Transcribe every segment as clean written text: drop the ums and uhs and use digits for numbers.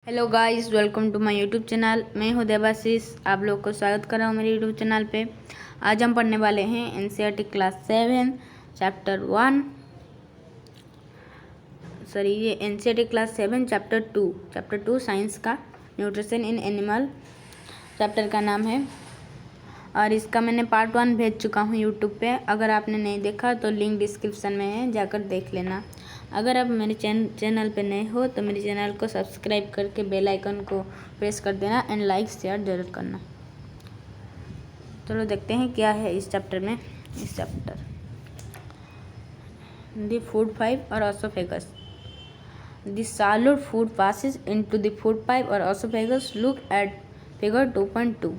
Hello guys, welcome to my YouTube channel. मैं हूं देवाशीष, आप लोग को स्वागत कर रहा हूं मेरे यूट्यूब चैनल पे। आज हम पढ़ने वाले हैं एनसीईआरटी क्लास 7 चैप्टर 1 ये एनसीईआरटी क्लास 7 चैप्टर 2 साइंस का न्यूट्रिशन इन एनिमल चैप्टर का नाम है। और इसका मैंने पार्ट 1 भेज चुका हूं यूट्यूब पे। अगर आपने नहीं देखा तो लिंक डिस्क्रिप्शन में है, जाकर देख लेना। अगर आप मेरे चैनल पे नए हो तो मेरे चैनल को सब्सक्राइब करके बेल आइकन को प्रेस कर देना एंड लाइक शेयर जरूर करना। चलो देखते हैं क्या है इस चैप्टर में। इस चैप्टर द फूड पाइप और oesophagus. The solid food passes into the food pipe और oesophagus. Look at figure 2.2।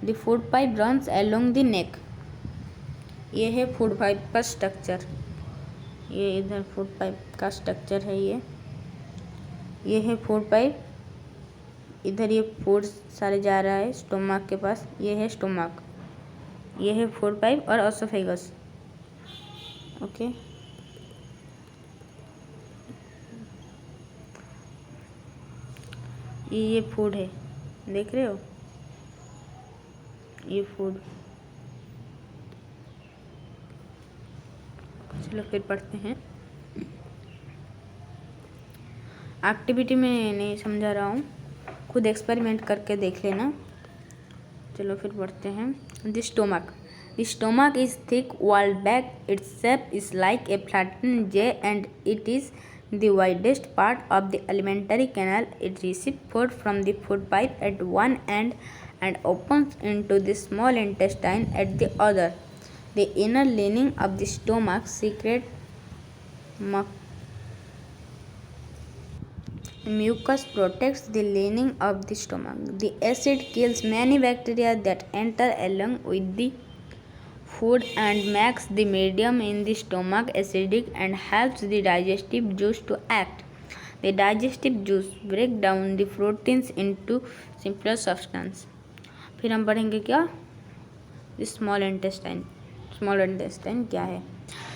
The food pipe runs along the neck. ये है फूड पाइप का स्ट्रक्चर। ये इधर फूड पाइप का स्ट्रक्चर है। ये है फूड पाइप। इधर ये फूड सारे जा रहा है स्टोमक के पास। ये है स्टोमक। ये है फूड पाइप और ऑसोफेगस। ओके, ये फूड है, देख रहे हो, ये फूड। चलो फिर पढ़ते हैं। एक्टिविटी में नहीं समझा रहा हूँ, खुद एक्सपेरिमेंट करके देख लेना। चलो फिर पढ़ते हैं। The stomach is thick walled bag. Its shape is like a flattened J and it is the widest part of the alimentary canal. It receives food from the food pipe at one end and opens into the small intestine at the other. The inner lining of the stomach secretes mucus protects the lining of the stomach. The acid kills many bacteria that enter along with the food and makes the medium in the stomach acidic and helps the digestive juice to act. The digestive juice break down the proteins into simpler substance. फिर हम पढ़ेंगे क्या, small intestine. Small intestine क्या है?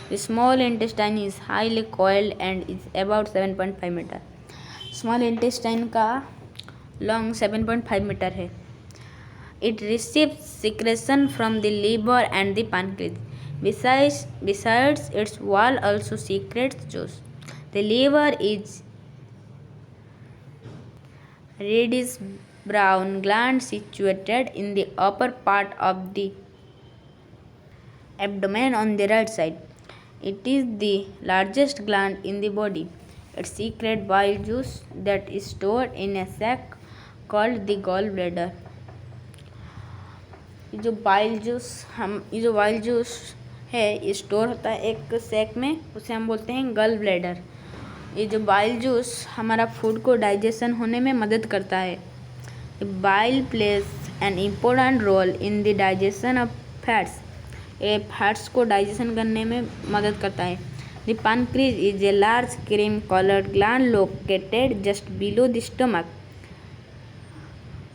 The small intestine is highly coiled and is about 7.5 metre. Small intestine का long 7.5 metre है। It receives secretion from the liver and the pancreas. Besides its wall also secretes juice. The liver is reddish brown gland situated in the upper part of the abdomen on the right side. It is the largest gland in the body. It secretes bile juice that is stored in a sac called the gallbladder. ये जो bile juice है ये store होता है एक sac में, उसे हम बोलते हैं गल ब्लैडर। ये जो बाइल जूस हमारा फूड को डाइजेशन होने में मदद करता है। Bile plays an important role in the digestion of fats. ये फैट्स को डाइजेशन करने में मदद करता है। The pancreas is a large cream colored gland located just below the stomach.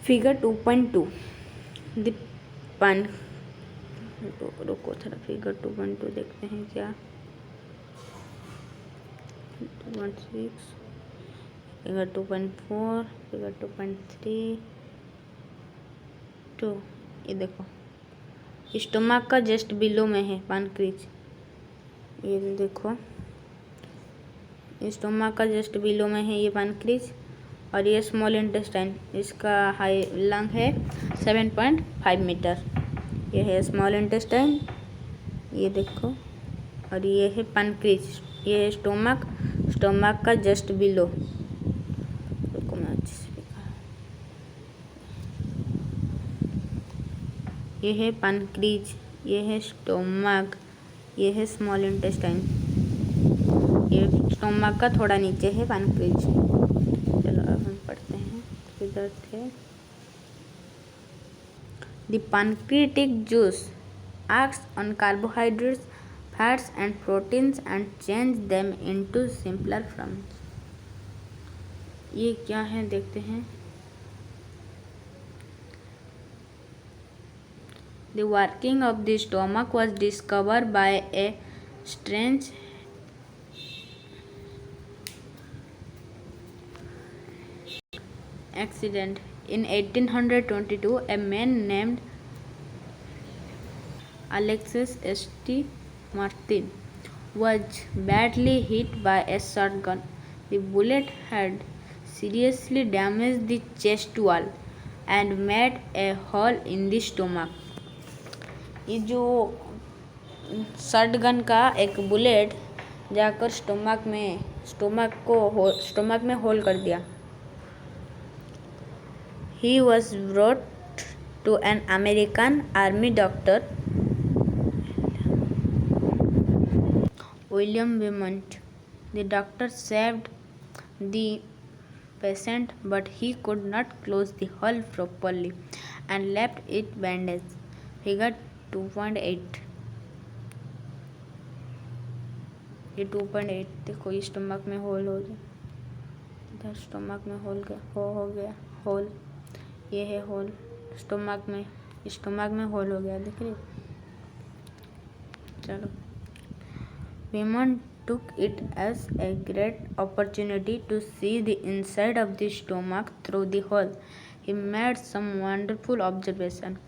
Figure 2.2. The रुको थोड़ा, फिगर 2.2 देखते हैं क्या। 2.6, फिगर 2.4, फिगर 2.3, 2। ये देखो, स्टोमक का जस्ट बिलो में है पैनक्रीज। ये देखो, स्टोमक का जस्ट बिलो में है ये पैनक्रीज। और ये स्मॉल इंटेस्टाइन, इसका हाई लंग है 7.5 मीटर। ये है स्मॉल इंटेस्टाइन, ये देखो। और ये है पैनक्रीज, ये है स्टोमक का जस्ट बिलो। रुको मैं अच्छे से दिखा। ये है पैनक्रीज, ये है स्टोमक, ये है स्मॉल इंटेस्टाइन। ये स्टोमक का थोड़ा नीचे है पैनक्रीज। चलो अब हम पढ़ते हैं। इधर थे the pancreatic juice acts on carbohydrates, fats and proteins and change them into simpler forms. ये क्या है देखते हैं। The working of the stomach was discovered by a strange accident. In 1822, a man named Alexis St. Martin was badly hit by a shotgun. The bullet had seriously damaged the chest wall and made a hole in the stomach. ये जो shotgun का एक bullet जाकर stomach में whole कर दिया. He was brought to an American army doctor, William Beaumont. The doctor saved the patient, but he could not close the hole properly and left it bandaged. Figure 2.8. ये 2.8 देखो, ये stomach में whole हो गया, इधर stomach में whole हो गया होल, ये है होल स्टमक में होल हो गया, देख रहे. चलो, Beaumont took it as a great opportunity to see the inside of the stomach through the hole. He made some wonderful observation.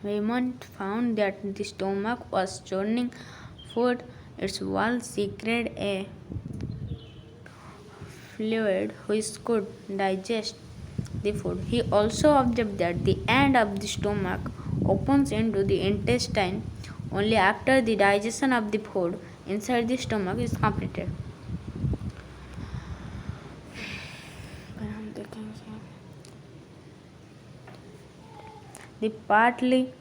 Beaumont found that the stomach was churning food. Its walls secreted a fluid which could digest the food. He also observed that the end of the stomach opens into the intestine only after the digestion of the food inside the stomach is completed. The partly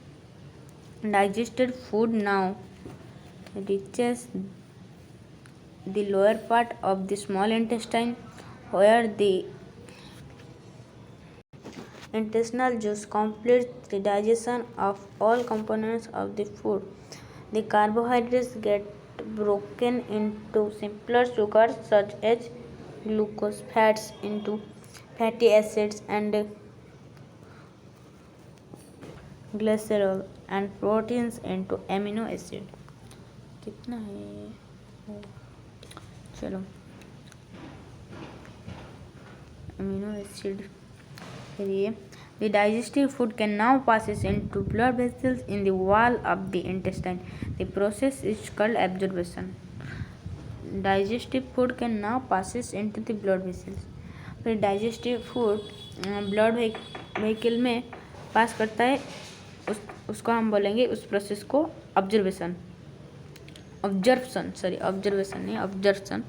digested food now reaches the lower part of the small intestine, where the intestinal juice completes the digestion of all components of the food. The carbohydrates get broken into simpler sugars such as glucose, fats into fatty acids and glycerol, and proteins into amino acid. कितना है? चलो, amino acid. फिर the digestive food can now passes into blood vessels in the wall of the intestine. The process is called absorption. Digestive food can now passes into the blood vessels. फिर digestive food blood vehicle में पास करता है, उसको हम बोलेंगे उस process को observation नहीं.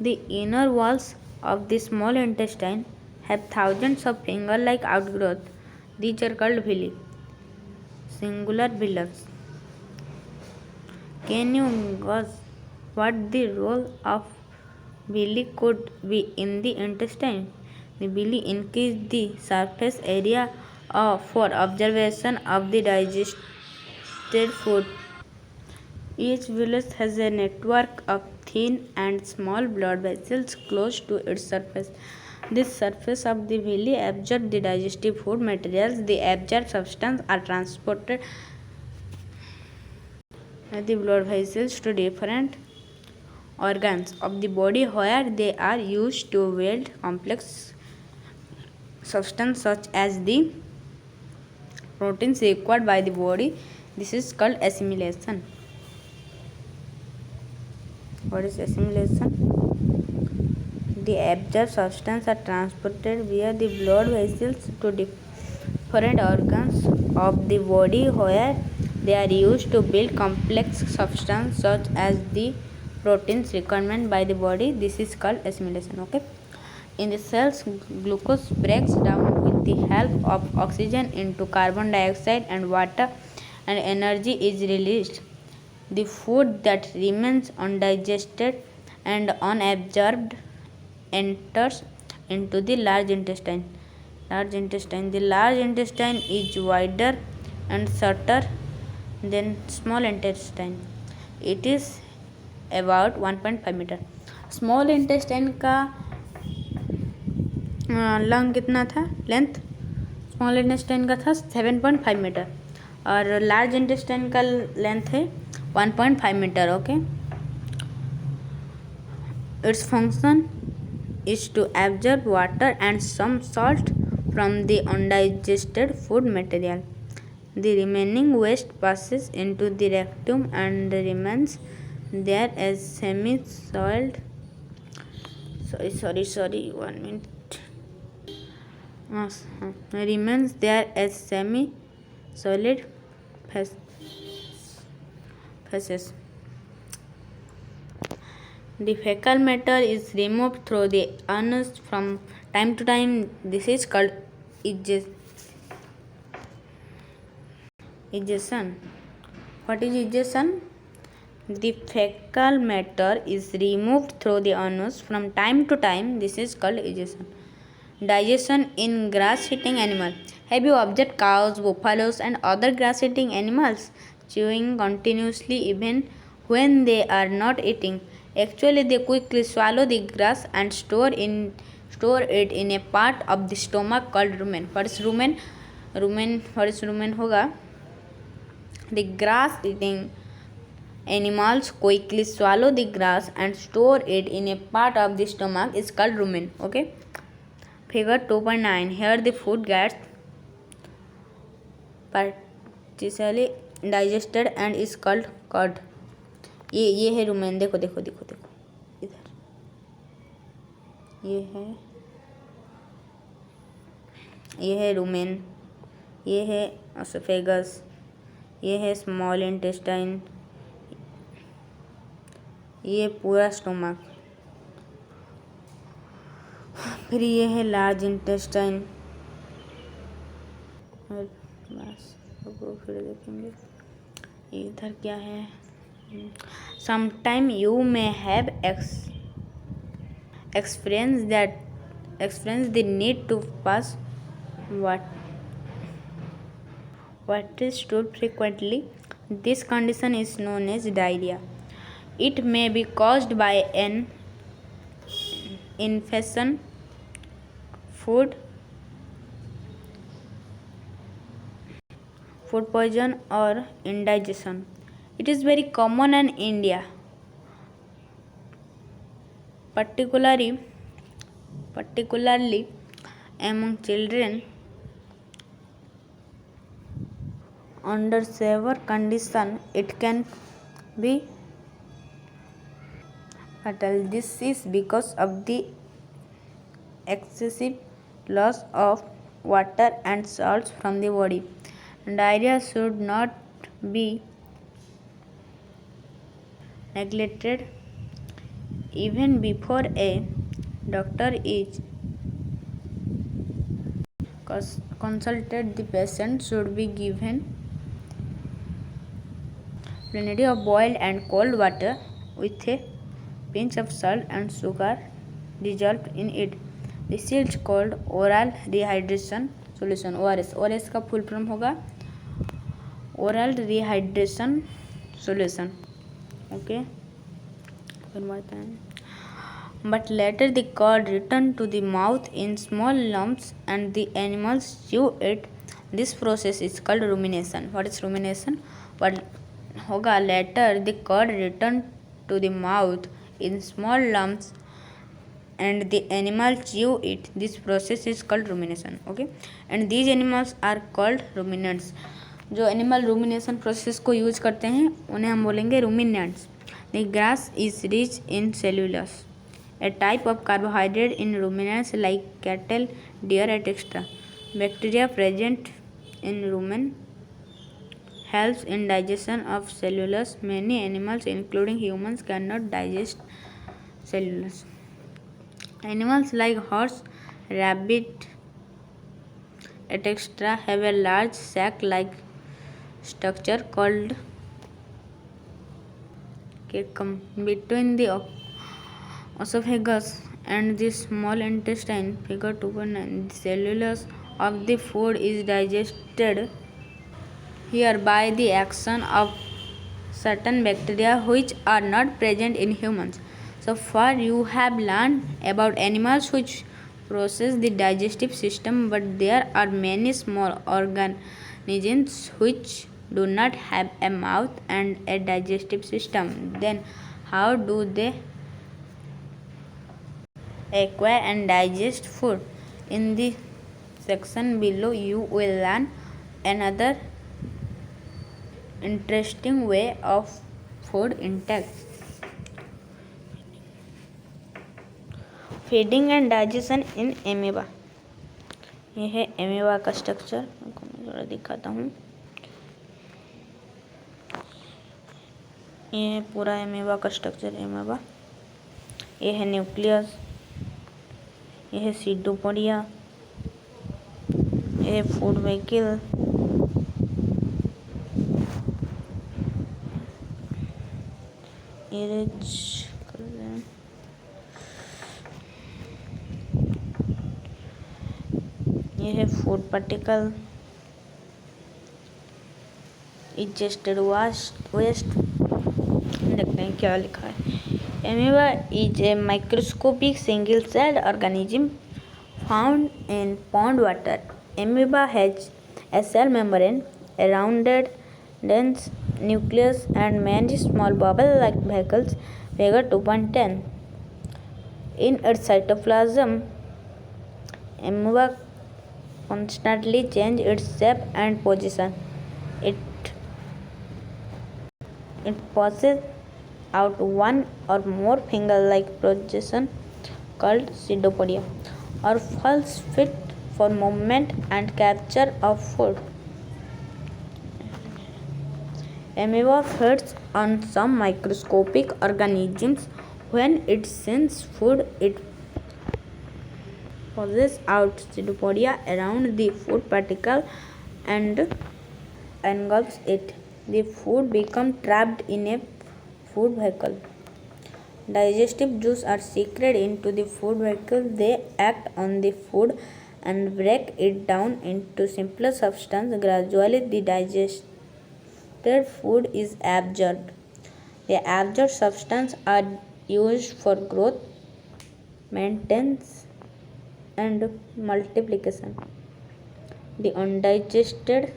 The inner walls of the small intestine have thousands of finger-like outgrowths. These are called villi, singular villus. Can you guess what the role of villi could be in the intestine? The villi increase the surface area for observation of the digested food. Each villus has a network of thin and small blood vessels close to its surface. This surface of the villi absorbs the digestive food materials. The absorbed substances are transported by the blood vessels to different organs of the body, where they are used to weld complex substances such as the proteins required by the body. This is called assimilation. What is assimilation? The absorbed substances are transported via the blood vessels to different organs of the body, where they are used to build complex substances such as the proteins required by the body. This is called assimilation. Okay. In the cells, glucose breaks down with the help of oxygen into carbon dioxide and water, and energy is released. The food that remains undigested and unabsorbed enters into the large intestine. The large intestine is wider and shorter than small intestine. It is about 1.5 meter. Small intestine का lung कितना था, length small intestine का था 7.5 metre और large intestine का length है 1.5 metre. Okay. Its function is to absorb water and some salt from the undigested food material. The remaining waste passes into the rectum and remains there as semi-solid. One minute. Remains there as semi-solid feces. The fecal matter is removed through the anus from time to time. This is called ejection. What is ejection? The fecal matter is removed through the anus from time to time. This is called ejection. Digestion in grass-eating animal. Have you observed cows, buffaloes, and other grass-eating animals chewing continuously even when they are not eating? Actually, they quickly swallow the grass and store it in a part of the stomach called rumen. What is rumen? What is rumen होगा? The grass-eating animals quickly swallow the grass and store it in a part of the stomach is called rumen. Okay. Figure 2.9. Here the food gets partially digested and is called curd. ये है rumen. देखो इधर ये है rumen, ये है oesophagus, ये है स्मॉल इंटेस्टाइन, ये पूरा स्टोमक, फिर ये है लार्ज इंटेस्टाइन. और बस फिर देखेंगे इधर क्या है. Sometime you may have experienced the need to pass watery stool frequently. This condition is known as diarrhea. It may be caused by an infection, food poison, or indigestion. It is very common in India, particularly among children. Under severe condition, it can be fatal. This is because of the excessive loss of water and salts from the body. Diarrhea should not be neglected. Even before a doctor is consulted, the patient should be given plenty of boiled and cold water with a pinch of salt and sugar dissolved in it. This is called oral rehydration solution, ORS. ORS का full form होगा oral rehydration solution. Okay. But later the curd returned to the mouth in small lumps and the animals chew it. This process is called rumination. What is rumination? What होगा later the curd returned to the mouth in small lumps and the animal chew it. This process is called rumination. Okay. And these animals are called ruminants. जो animal rumination process को use करते हैं उन्हें हम बोलेंगे ruminants. The grass is rich in cellulose, a type of carbohydrate in ruminants like cattle, deer etcetera. Bacteria present in rumen helps in digestion of cellulose. Many animals, including humans, cannot digest cellulose. Animals like horse, rabbit, etc. have a large sac-like structure called cecum between the esophagus and the small intestine. Figure 2.9. The cellulose of the food is digested here by the action of certain bacteria which are not present in humans. So far you have learned about animals which process the digestive system, but there are many small organisms which do not have a mouth and a digestive system. Then how do they acquire and digest food. In the section below, you will learn another interesting way of food intake. Feeding and digestion in amoeba. ये है amoeba का structure, आपको मैं थोड़ा दिखाता हूँ। ये है पूरा एमीबा का स्ट्रक्चर। एमीबा, ये है न्यूक्लियस, ये है सीडोपोडिया, ये है फूड व्हीकल, ये है फूड पार्टिकल, इजेस्टेड वेस्ट। देखते हैं क्या लिखा है। Amoeba is a microscopic single cell organism found in pond water. Amoeba has a cell membrane, a rounded, dense nucleus, and many small bubble-like vesicles, figure 2.10. In its cytoplasm, amoeba constantly changes its shape and position. It passes out one or more finger-like projection called pseudopodia, or falls fit for movement and capture of food. Amoeba feeds on some microscopic organisms. When it senses food, it passes out pseudopodia around the food particle and engulfs it. The food becomes trapped in a food vehicle. Digestive juices are secreted into the food vehicle. They act on the food and break it down into simpler substance. Gradually, the digested food is absorbed. The absorbed substance are used for growth, maintenance, and multiplication. The undigested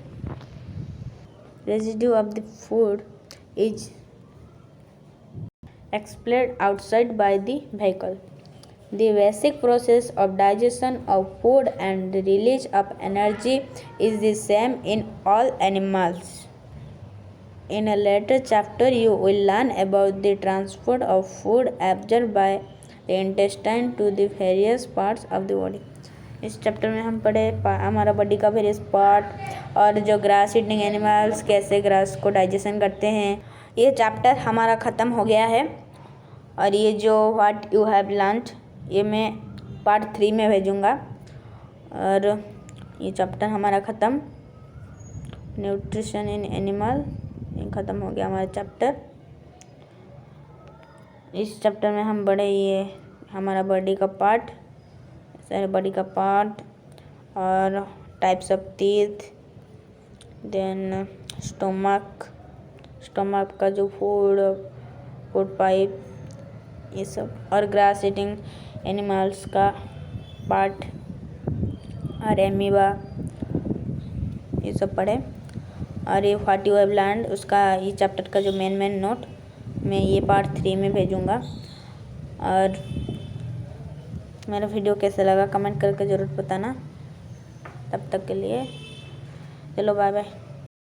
residue of the food is expelled outside by the vehicle. The basic process of digestion of food and release of energy is the same in all animals. In a later chapter, you will learn about the transport of food absorbed by the intestine to the various parts of the body. इस chapter में हम पढ़े हमारा body का various part और जो grass eating animals कैसे grass को डाइजेशन करते हैं। ये चैप्टर हमारा ख़त्म हो गया है और ये जो व्हाट यू हैव लर्नड ये मैं पार्ट 3 में भेजूँगा और ये चैप्टर हमारा ख़त्म। न्यूट्रिशन इन एनिमल ये ख़त्म हो गया हमारा चैप्टर। इस चैप्टर में हम बड़े ये हमारा बॉडी का पार्ट, सारे बॉडी का पार्ट और types of teeth, then stomach का जो फूड पाइप ये सब, और ग्रास ईटिंग एनिमल्स का पार्ट और एमीबा ये सब पढ़े। और ये व्हाट यू हैव लर्नड उसका ये चैप्टर का जो मेन नोट मैं ये पार्ट 3 में भेजूँगा। और मेरा वीडियो कैसा लगा कमेंट करके ज़रूर बताना। तब तक के लिए चलो बाय बाय।